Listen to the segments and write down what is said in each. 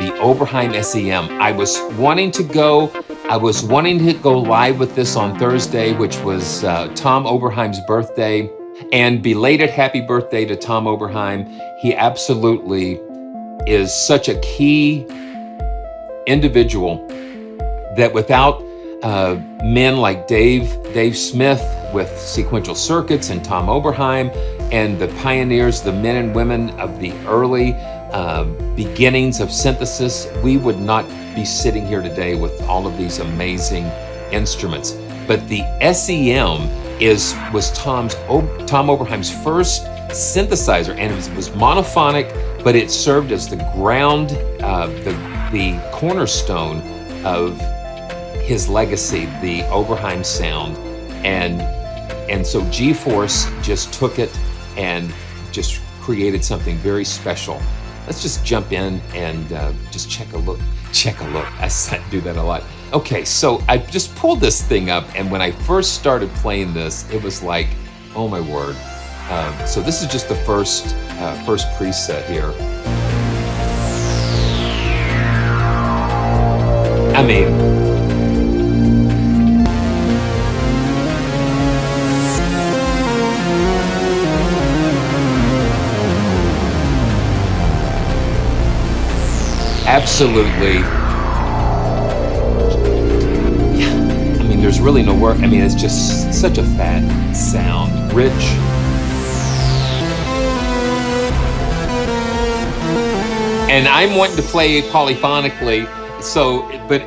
the Oberheim SEM. I was wanting to go live with this on Thursday, which was Tom Oberheim's birthday. And belated happy birthday to Tom Oberheim. He absolutely is such a key individual that without men like Dave Smith with sequential circuits and Tom Oberheim and the pioneers, the men and women of the early beginnings of synthesis, we would not be sitting here today with all of these amazing instruments. But the SEM was Tom Oberheim's first synthesizer, and it was monophonic, but it served as the ground, the cornerstone of his legacy, the Oberheim sound. And so GForce just took it and just created something very special. Let's just jump in and just check a look. I do that a lot. Okay, so I just pulled this thing up, and when I first started playing this, it was like, oh my word. So this is just the first preset here. I mean, absolutely. Yeah, I mean, there's really no work. I mean, it's just such a fat sound, rich. And I'm wanting to play polyphonically, so, but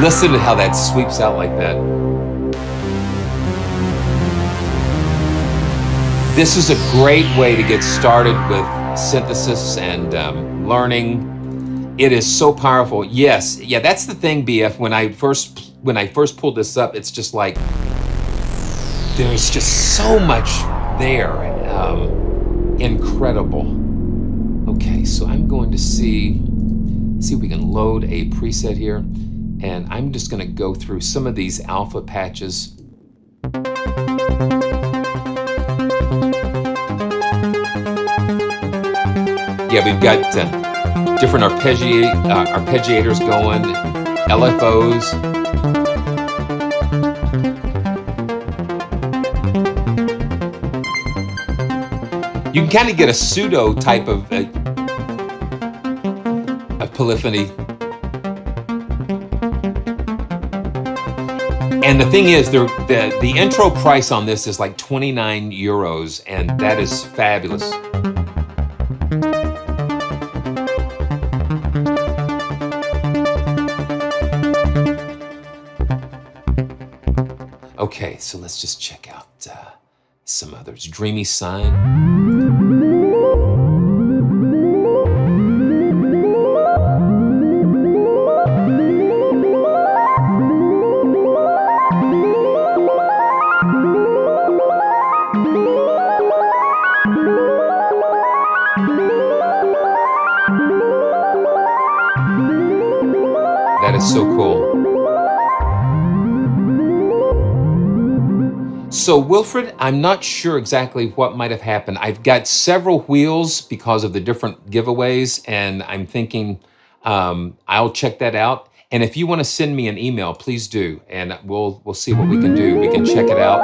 listen to how that sweeps out like that. This is a great way to get started with synthesis and learning. It is so powerful. Yes, yeah, that's the thing, BF. When I first pulled this up, it's just like there's just so much there. Incredible. Okay, so I'm going to see if we can load a preset here, and I'm just going to go through some of these alpha patches. Yeah, we've got different arpeggiators going, LFOs. You can kind of get a pseudo type of polyphony. And the thing is, the intro price on this is like 29 euros, and that is fabulous. Okay, so let's just check out some others. Dreamy Sign. That is so cool. So Wilfred, I'm not sure exactly what might have happened. I've got several wheels because of the different giveaways, and I'm thinking I'll check that out. And if you want to send me an email, please do, and we'll see what we can do. We can check it out.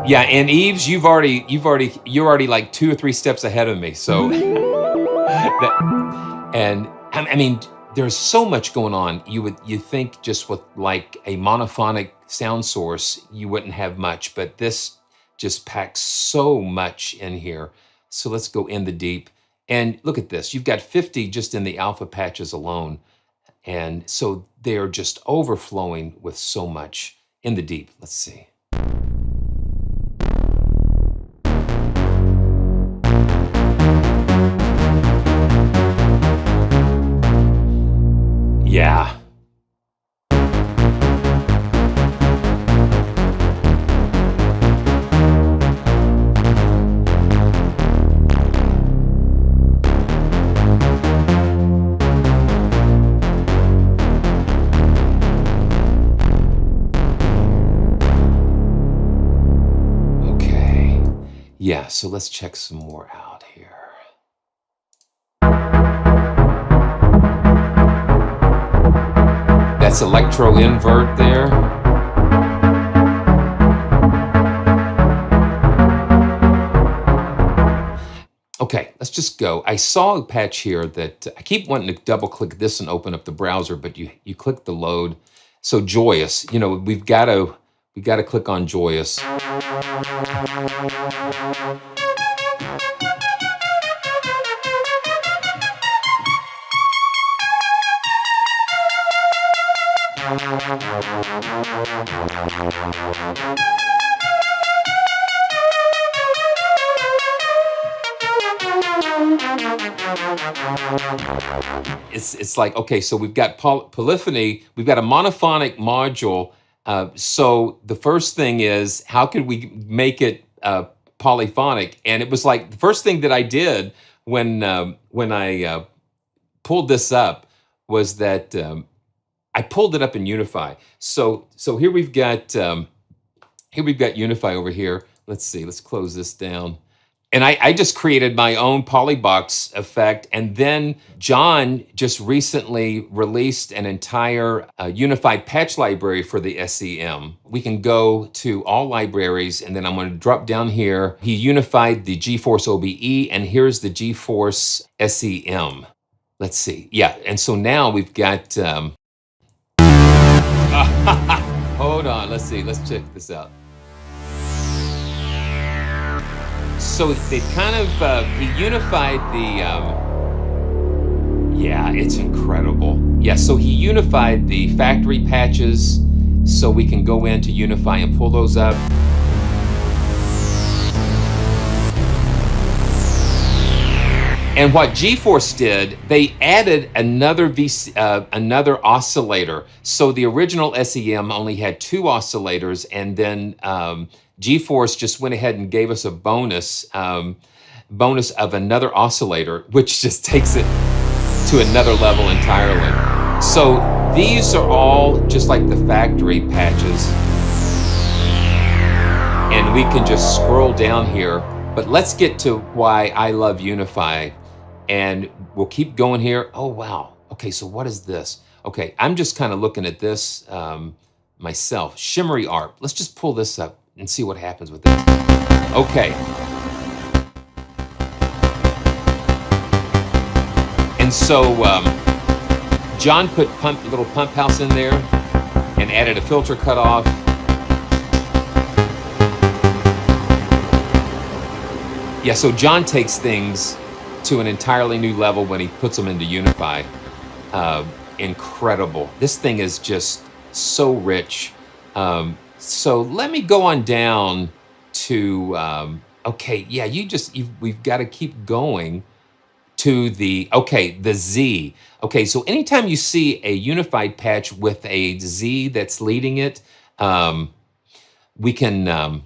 Yeah, and Eves, you're already like 2 or 3 steps ahead of me. So, I mean, there's so much going on. You think just with like a monophonic sound source, you wouldn't have much, but this just packs so much in here. So let's go in the deep. And look at this. You've got 50 just in the alpha patches alone. And so they're just overflowing with so much in the deep. Let's see. Yeah. so let's check some more out here. That's electro invert there. Okay, let's just go. I saw a patch here that I keep wanting to double click this and open up the browser, but you click the load. So Joyous, you know, we got to click on Joyous. It's like, okay, so we've got polyphony, we've got a monophonic module. So the first thing is, how could we make it polyphonic? And it was like the first thing that I did when I pulled this up was that I pulled it up in Unify. So here we've got Unify over here. Let's see, let's close this down. And I just created my own Polybox effect. And then John just recently released an entire unified patch library for the SEM. We can go to all libraries, and then I'm going to drop down here. He unified the GForce OBE, and here's the GForce SEM. Let's see. Yeah, and so now we've got... hold on, let's see. Let's check this out. So they've kind of, he unified the, yeah, it's incredible. Yeah, so he unified the factory patches so we can go into Unify and pull those up. And what GForce did, they added another another oscillator. So the original SEM only had 2 oscillators, and then GForce just went ahead and gave us a bonus of another oscillator, which just takes it to another level entirely. So these are all just like the factory patches, and we can just scroll down here. But let's get to why I love Unify, and we'll keep going here. Oh, wow. Okay, so what is this? Okay, I'm just kind of looking at this myself. Shimmery ARP. Let's just pull this up and see what happens with this. Okay. And so John put a little pump house in there and added a filter cutoff. Yeah, so John takes things to an entirely new level when he puts them into Unify. Incredible. This thing is just so rich. So let me go on down to, okay, yeah, we've got to keep going to the Z. Okay, so anytime you see a unified patch with a Z that's leading it, we can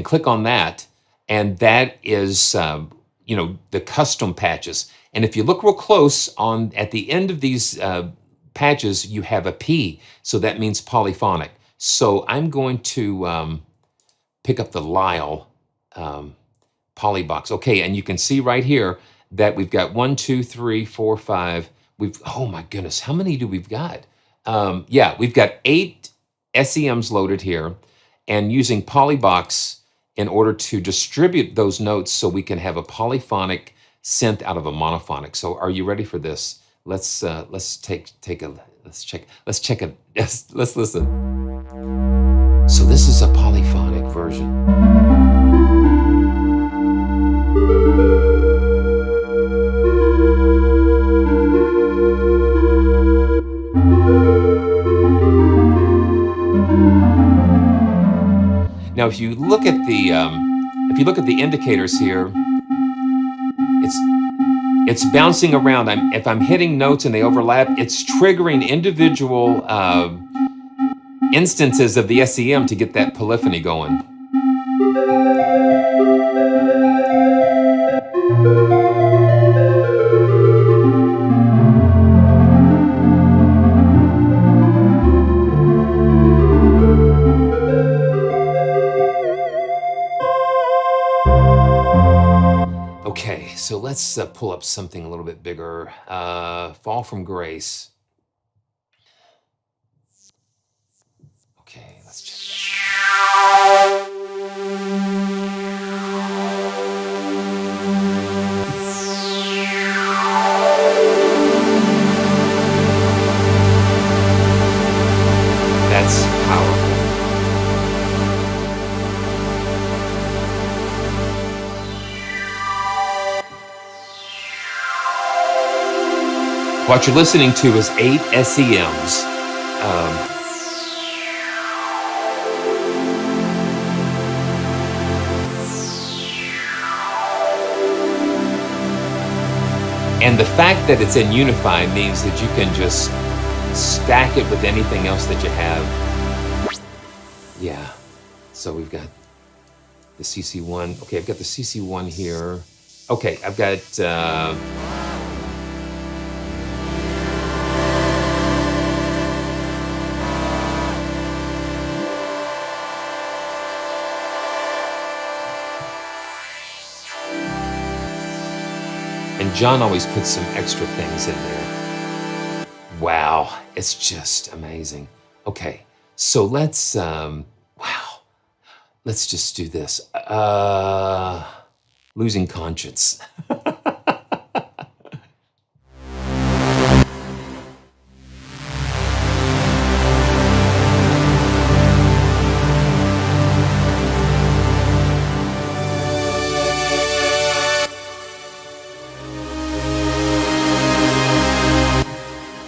click on that, and that is, the custom patches. And if you look real close at the end of these patches, you have a P, so that means polyphonic. So I'm going to pick up the Lyle Polybox. Okay, and you can see right here that we've got 1, 2, 3, 4, 5. Oh my goodness, how many do we've got? Yeah, we've got 8 SEMs loaded here, and using Polybox in order to distribute those notes so we can have a polyphonic synth out of a monophonic. So are you ready for this? Let's check it. Let's listen. So this is a polyphonic version. Now, if you look at the indicators here, it's bouncing around. If I'm hitting notes and they overlap, it's triggering individual instances of the SEM to get that polyphony going. let's pull up something a little bit bigger. Fall from Grace. Okay, let's check that. That's powerful. What you're listening to is 8 SEMs. And the fact that it's in Unify means that you can just stack it with anything else that you have. Yeah, so we've got the CC1. Okay, I've got the CC1 here. Okay, I've got... and John always puts some extra things in there. Wow, it's just amazing. Okay, so let's, wow, let's just do this. Losing Conscience.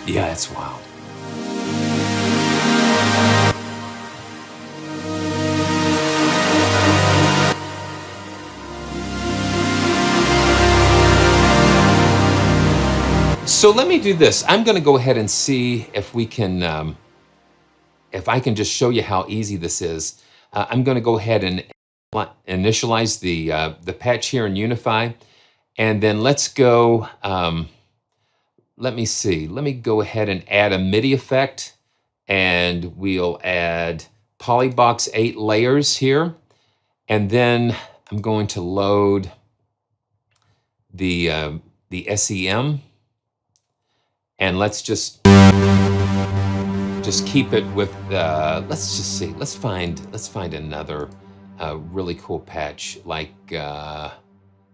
Yeah, it's wild. So let me do this. I'm going to go ahead and see if we can, if I can just show you how easy this is. I'm going to go ahead and initialize the patch here in Unify, and then let's go. Let me see. Let me go ahead and add a MIDI effect, and we'll add Polybox 8 layers here, and then I'm going to load the SEM, and let's just keep it with. Let's just see. Let's find another really cool patch like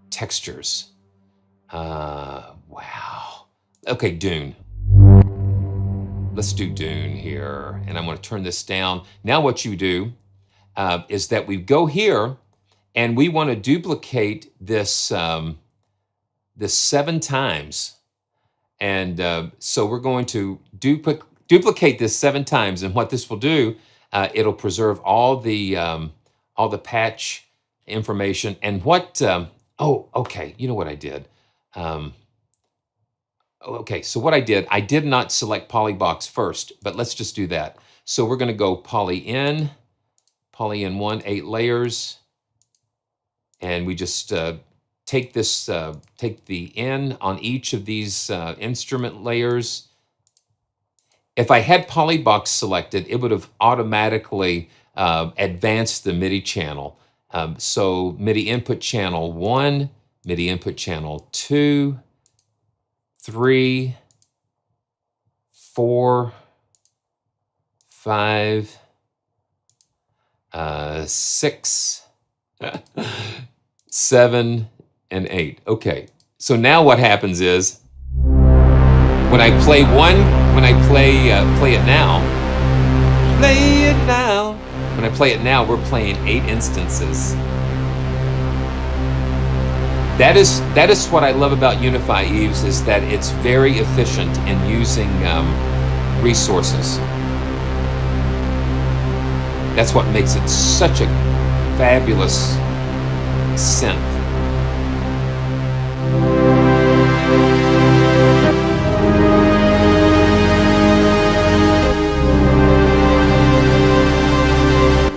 textures. Wow. Okay, Dune. Let's do Dune here, and I'm going to turn this down. Now what you do is that we go here, and we want to duplicate this this 7 times, and so we're going to duplicate this 7 times, and what this will do, it'll preserve all the patch information. And what? Oh, okay. You know what I did? Okay, so what I did not select Polybox first, but let's just do that. So we're going to go poly in 1, 8 layers, and we just take this, take the in on each of these instrument layers. If I had Polybox selected, it would have automatically advanced the MIDI channel. So MIDI input channel 1, MIDI input channel 2, 3, 4, 5, 6, 7, and 8. Okay, so now what happens is when I play play it now. When I play it now, we're playing 8 instances. That is what I love about Unify, Eves, is that it's very efficient in using resources. That's what makes it such a fabulous synth.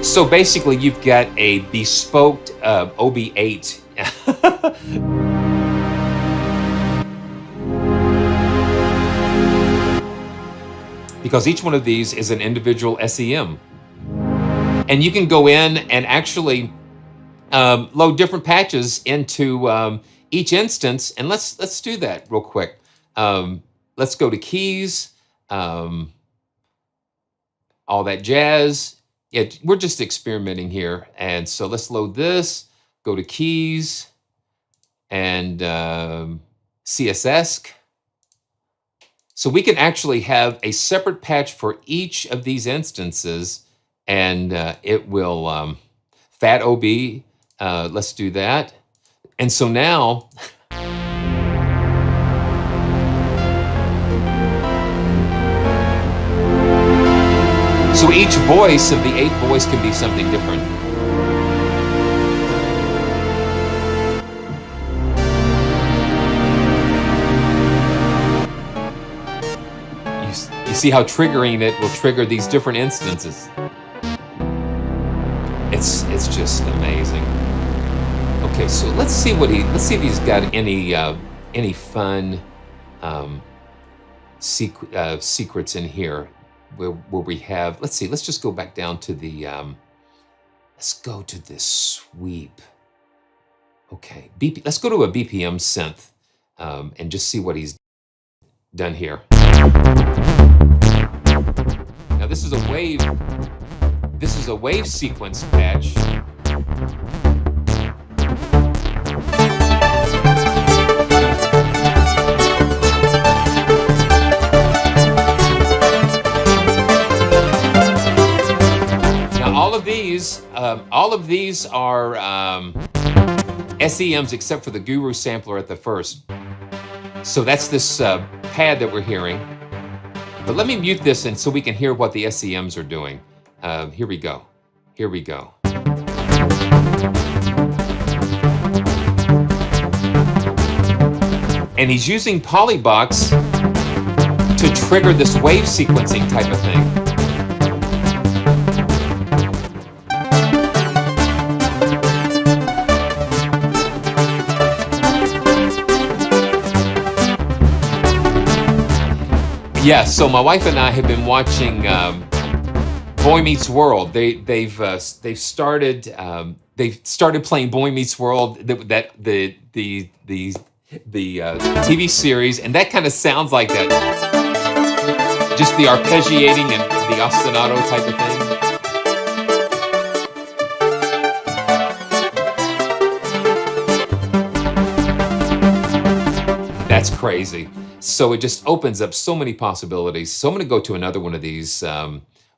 So basically, you've got a bespoke OB8. Because each one of these is an individual SEM. And you can go in and actually load different patches into each instance, and let's do that real quick. Let's go to keys, all that jazz. Yeah, we're just experimenting here. And so let's load this, go to keys and CSS. So we can actually have a separate patch for each of these instances, and it will, fat OB, let's do that. And so now, so each voice of the 8 voice can be something different. You see how triggering it will trigger these different instances. It's just amazing. Okay, so let's see if he's got any fun secrets in here where we have. Let's see. Let's just go back down to the. Let's go to this sweep. Okay, let's go to a BPM synth and just see what he's done here. Now this is a wave. This is a wave sequence patch. Now all of these are SEMs except for the Guru sampler at the first. So that's this pad that we're hearing. But let me mute this and so we can hear what the SEMs are doing. Here we go. Here we go. And he's using Polybox to trigger this wave sequencing type of thing. Yeah, so my wife and I have been watching Boy Meets World. They've started playing Boy Meets World, the TV series, and that kind of sounds like that, just the arpeggiating and the ostinato type of thing. That's crazy. So it just opens up so many possibilities. So I'm going to go to another one of these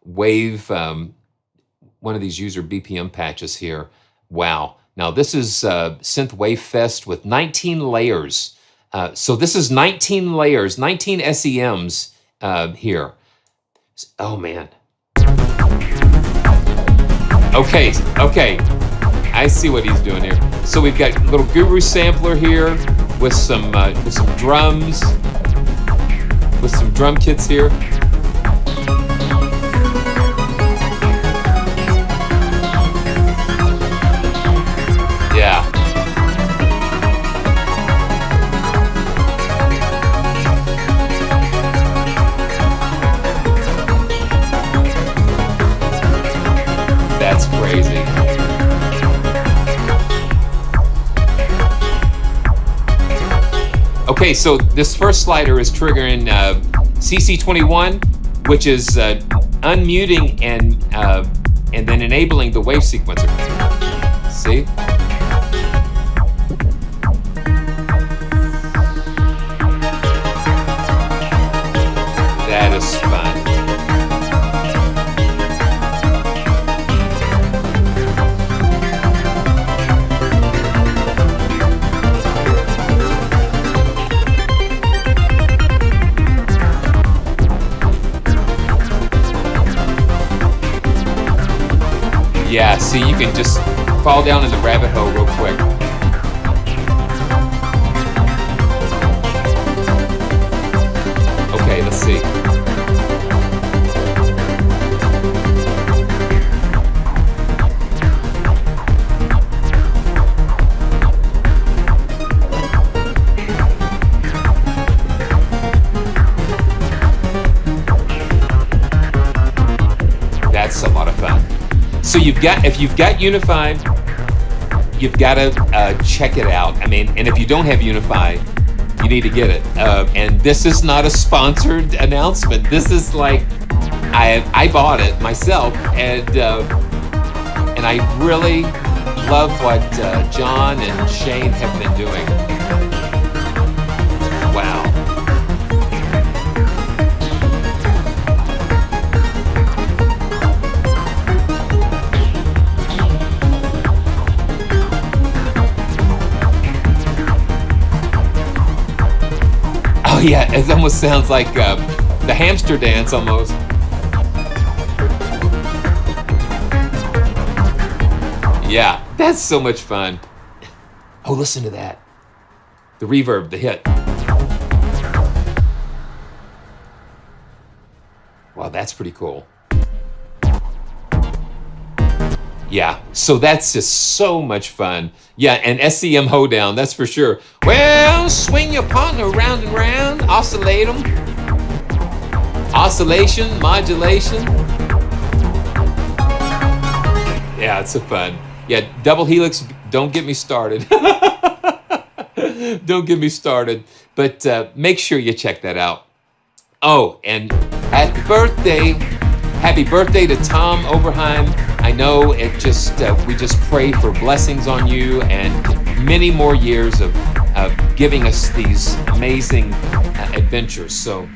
wave, one of these user BPM patches here. Wow. Now this is Synth Wave Fest with 19 layers. So this is 19 layers, 19 SEMs here. Oh man. Okay. I see what he's doing here. So we've got a little Guru sampler here with some drums. With some drum kits here. Yeah. That's crazy. Okay, so this first slider is triggering CC21, which is unmuting and then enabling the wave sequencer. See? That is fun. Yeah, see, you can just fall down in the rabbit hole real quick. Okay, let's see. That's a lot of fun. So if you've got Unify, you've got to check it out. I mean, and if you don't have Unify, you need to get it. And this is not a sponsored announcement. This is like, I bought it myself, and I really love what John and Shane have been doing. Wow. Oh yeah, it almost sounds like the hamster dance almost. Yeah, that's so much fun. Oh, listen to that. The reverb, the hit. Wow, that's pretty cool. Yeah, so that's just so much fun. Yeah, and SEM hoedown, that's for sure. Well, swing your partner round and round, oscillate them. Oscillation, modulation. Yeah, it's so fun. Yeah, double helix, don't get me started. Don't get me started. But make sure you check that out. Oh, and happy birthday to Tom Oberheim. I know it just, we just pray for blessings on you and many more years of giving us these amazing adventures. So